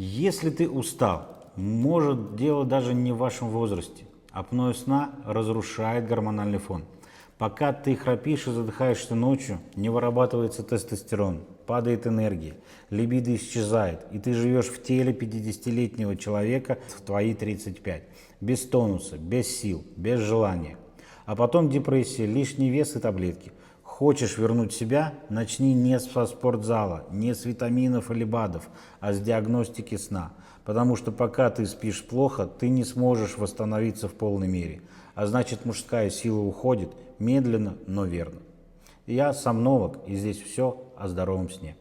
Если ты устал, может дело даже не в вашем возрасте. Апноэ сна разрушает гормональный фон. Пока ты храпишь и задыхаешься ночью, не вырабатывается тестостерон, падает энергия, либидо исчезает, и ты живешь в теле 50-летнего человека в твои 35. Без тонуса, без сил, без желания. А потом депрессия, лишний вес и таблетки. Хочешь вернуть себя? Начни не со спортзала, не с витаминов или БАДов, а с диагностики сна. Потому что пока ты спишь плохо, ты не сможешь восстановиться в полной мере. А значит, мужская сила уходит медленно, но верно. Я сомнолог, и здесь все о здоровом сне.